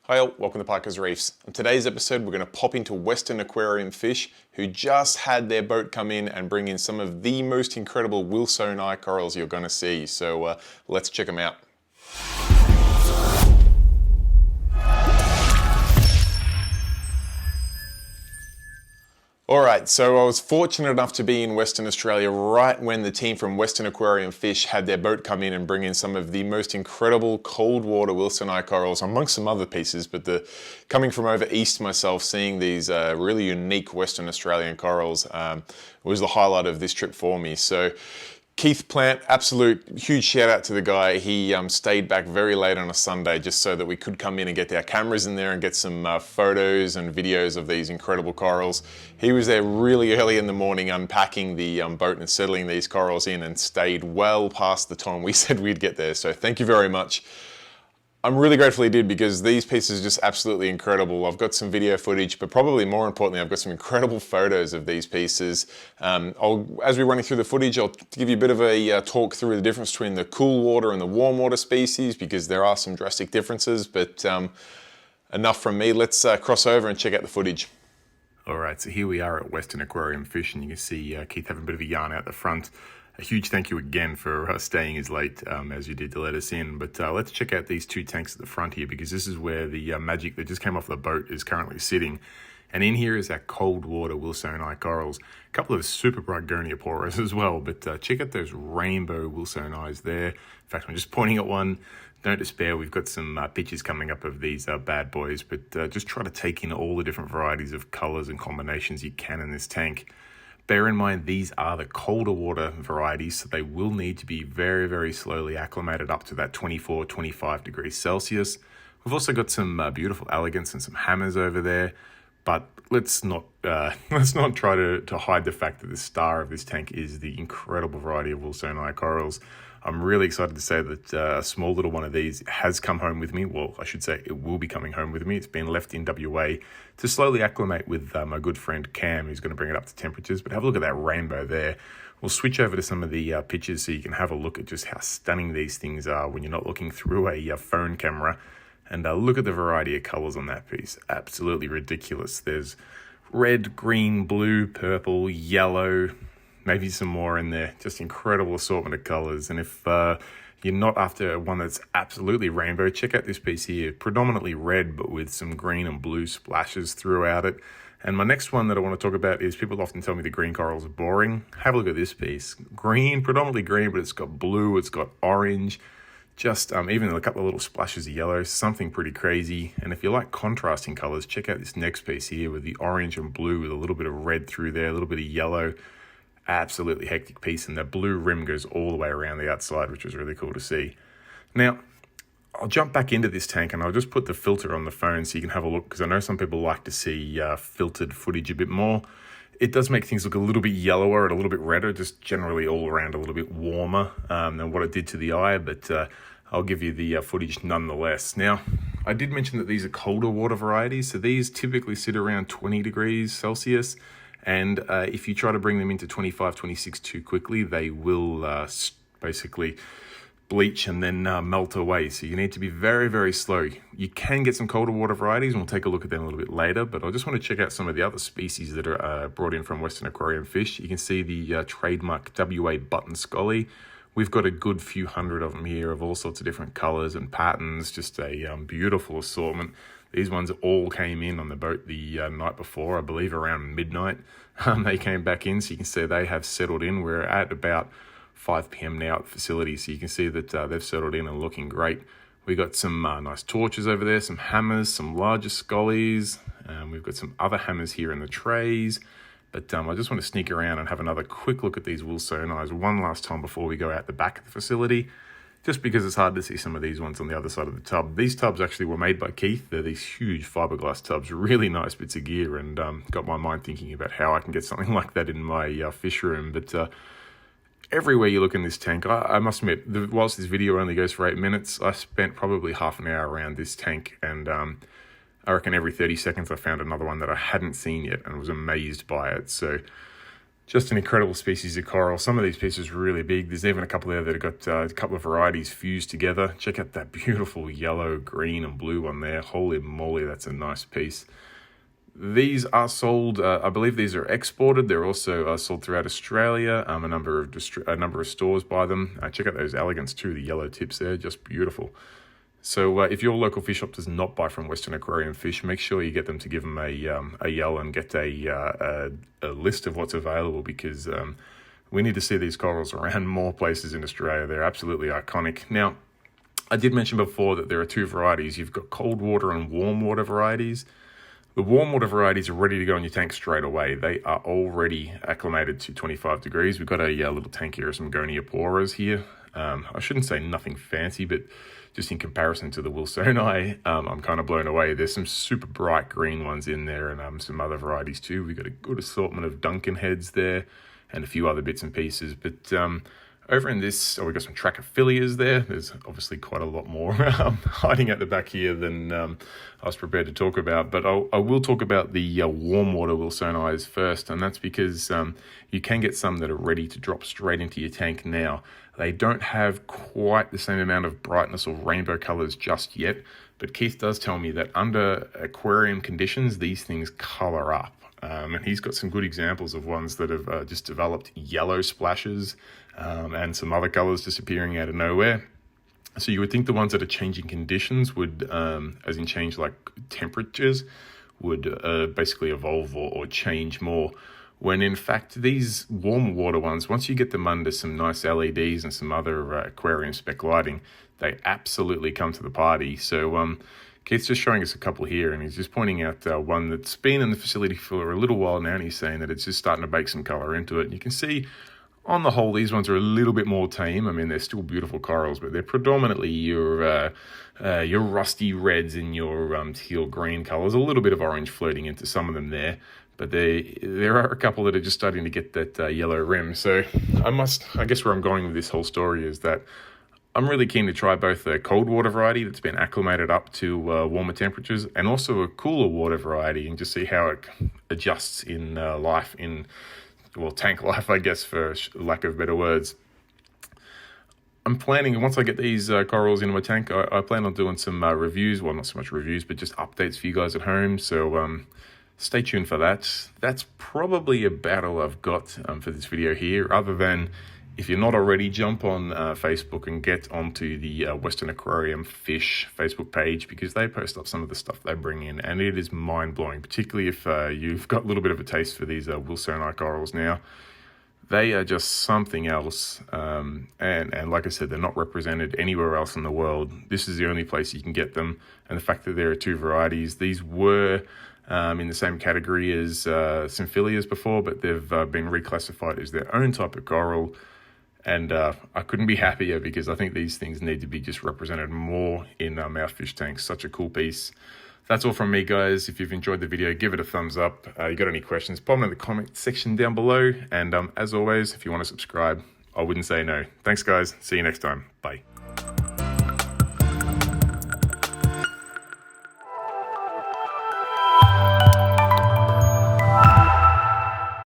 Hi all, welcome to Parker's Reefs. On today's episode we're going to pop into Western Aquarium Fish, who just had their boat come in and bring in some of the most incredible Wilsoni corals you're going to see. So let's check them out. Alright, so I was fortunate enough to be in Western Australia right when the team from Western Aquarium Fish had their boat come in and bring in some of the most incredible cold water Wilsoni corals, amongst some other pieces, but coming from over east myself, seeing these really unique Western Australian corals was the highlight of this trip for me. So Keith Plant, absolute huge shout out to the guy. He stayed back very late on a Sunday just so that we could come in and get our cameras in there and get some photos and videos of these incredible corals. He was there really early in the morning unpacking the boat and settling these corals in, and stayed well past the time we said we'd get there. So thank you very much. I'm really grateful he did, because these pieces are just absolutely incredible. I've got some video footage, but probably more importantly, I've got some incredible photos of these pieces. As we're running through the footage, I'll give you a bit of a talk through the difference between the cool water and the warm water species, because there are some drastic differences, but enough from me. Let's cross over and check out the footage. All right, so here we are at Western Aquarium Fish, and you can see Keith having a bit of a yarn out the front. A huge thank you again for staying as late as you did to let us in. But let's check out these two tanks at the front here, because this is where the magic that just came off the boat is currently sitting. And in here is our cold water Wilsoni corals. A couple of super bright Goniaporas as well, but check out those rainbow Wilsonis there. In fact, I'm just pointing at one. Don't despair, we've got some pictures coming up of these bad boys, but just try to take in all the different varieties of colors and combinations you can in this tank. Bear in mind, these are the colder water varieties, so they will need to be very, very slowly acclimated up to that 24, 25 degrees Celsius. We've also got some beautiful elegants and some hammers over there, but let's not try to hide the fact that the star of this tank is the incredible variety of Wilsoni corals. I'm really excited to say that a small little one of these has come home with me. Well, I should say it will be coming home with me. It's been left in WA to slowly acclimate with my good friend Cam, who's going to bring it up to temperatures. But have a look at that rainbow there. We'll switch over to some of the pictures so you can have a look at just how stunning these things are when you're not looking through a phone camera. And look at the variety of colors on that piece. Absolutely ridiculous. There's red, green, blue, purple, yellow, maybe some more in there. Just incredible assortment of colors. And if you're not after one that's absolutely rainbow, check out this piece here. Predominantly red, but with some green and blue splashes throughout it. And my next one that I want to talk about is, people often tell me the green corals are boring. Have a look at this piece. Green, predominantly green, but it's got blue, it's got orange. Just even a couple of little splashes of yellow, something pretty crazy. And if you like contrasting colors, check out this next piece here with the orange and blue with a little bit of red through there, a little bit of yellow. Absolutely hectic piece, and the blue rim goes all the way around the outside, which was really cool to see. Now, I'll jump back into this tank and I'll just put the filter on the phone so you can have a look, because I know some people like to see filtered footage a bit more. It does make things look a little bit yellower and a little bit redder, just generally all around a little bit warmer than what it did to the eye, but I'll give you the footage nonetheless. Now, I did mention that these are colder water varieties, so these typically sit around 20 degrees Celsius. And if you try to bring them into 25, 26 too quickly, they will basically bleach and then melt away. So you need to be very, very slow. You can get some colder water varieties, and we'll take a look at them a little bit later, but I just want to check out some of the other species that are brought in from Western Aquarium Fish. You can see the trademark WA button scully. We've got a good few hundred of them here of all sorts of different colors and patterns, just a beautiful assortment. These ones all came in on the boat the night before, I believe around midnight. They came back in, so you can see they have settled in. We're at about 5 p.m. now at the facility, so you can see that they've settled in and looking great. We got some nice torches over there, some hammers, some larger scullies. We've got some other hammers here in the trays. But I just want to sneak around and have another quick look at these Wilsonis one last time before we go out the back of the facility, just because it's hard to see some of these ones on the other side of the tub. These tubs actually were made by Keith. They're these huge fiberglass tubs, really nice bits of gear, and got my mind thinking about how I can get something like that in my fish room. But everywhere you look in this tank, I must admit, whilst this video only goes for 8 minutes, I spent probably half an hour around this tank, and I reckon every 30 seconds I found another one that I hadn't seen yet and was amazed by it. So Just an incredible species of coral. Some of these pieces are really big. There's even a couple there that have got a couple of varieties fused together. Check out that beautiful yellow, green and blue one there. Holy moly, that's a nice piece. These are sold, I believe these are exported. They're also sold throughout Australia. A number of stores buy them. Check out those elegants too, the yellow tips there, just beautiful. So if your local fish shop does not buy from Western Aquarium Fish, make sure you get them to give them a yell and get a list of what's available, because we need to see these corals around more places in Australia. They're absolutely iconic. Now, I did mention before that there are two varieties. You've got cold water and warm water varieties. The warm water varieties are ready to go in your tank straight away. They are already acclimated to 25 degrees. We've got a little tank here of some Gonioporas here. I shouldn't say nothing fancy, but just in comparison to the Wilsoni, I'm kind of blown away. There's some super bright green ones in there, and some other varieties too. We've got a good assortment of Duncan heads there and a few other bits and pieces. But over in this, we've got some Trachyphilias there. There's obviously quite a lot more hiding at the back here than I was prepared to talk about. But I will talk about the warm water Wilsonis first, and that's because you can get some that are ready to drop straight into your tank now. They don't have quite the same amount of brightness or rainbow colors just yet, but Keith does tell me that under aquarium conditions, these things color up. And he's got some good examples of ones that have just developed yellow splashes and some other colors disappearing out of nowhere. So you would think the ones that are changing conditions would, as in change like temperatures, would basically evolve or change more. When in fact, these warm water ones, once you get them under some nice LEDs and some other aquarium spec lighting, they absolutely come to the party. So Keith's just showing us a couple here, and he's just pointing out one that's been in the facility for a little while now, and he's saying that it's just starting to bake some color into it. And you can see, on the whole, these ones are a little bit more tame. I mean, they're still beautiful corals, but they're predominantly your rusty reds and your teal green colors. A little bit of orange floating into some of them there. But there are a couple that are just starting to get that yellow rim. So I guess where I'm going with this whole story is that I'm really keen to try both the cold water variety that's been acclimated up to warmer temperatures, and also a cooler water variety, and just see how it adjusts in life, tank life, I guess, for lack of better words. I'm planning, once I get these corals into my tank, I plan on doing some reviews. Well, not so much reviews, but just updates for you guys at home. So stay tuned for that. That's probably about all I've got for this video here, other than, if you're not already, jump on Facebook and get onto the Western Aquarium Fish Facebook page, because they post up some of the stuff they bring in, and it is mind-blowing, particularly if you've got a little bit of a taste for these Wilsoni corals now. They are just something else, and like I said, they're not represented anywhere else in the world. This is the only place you can get them, and the fact that there are two varieties, these were in the same category as Symphilias before, but they've been reclassified as their own type of coral. And I couldn't be happier, because I think these things need to be just represented more in our fish tanks. Such a cool piece. That's all from me, guys. If you've enjoyed the video, give it a thumbs up. You got any questions, pop them in the comment section down below. And as always, if you want to subscribe, I wouldn't say no. Thanks, guys. See you next time. Bye.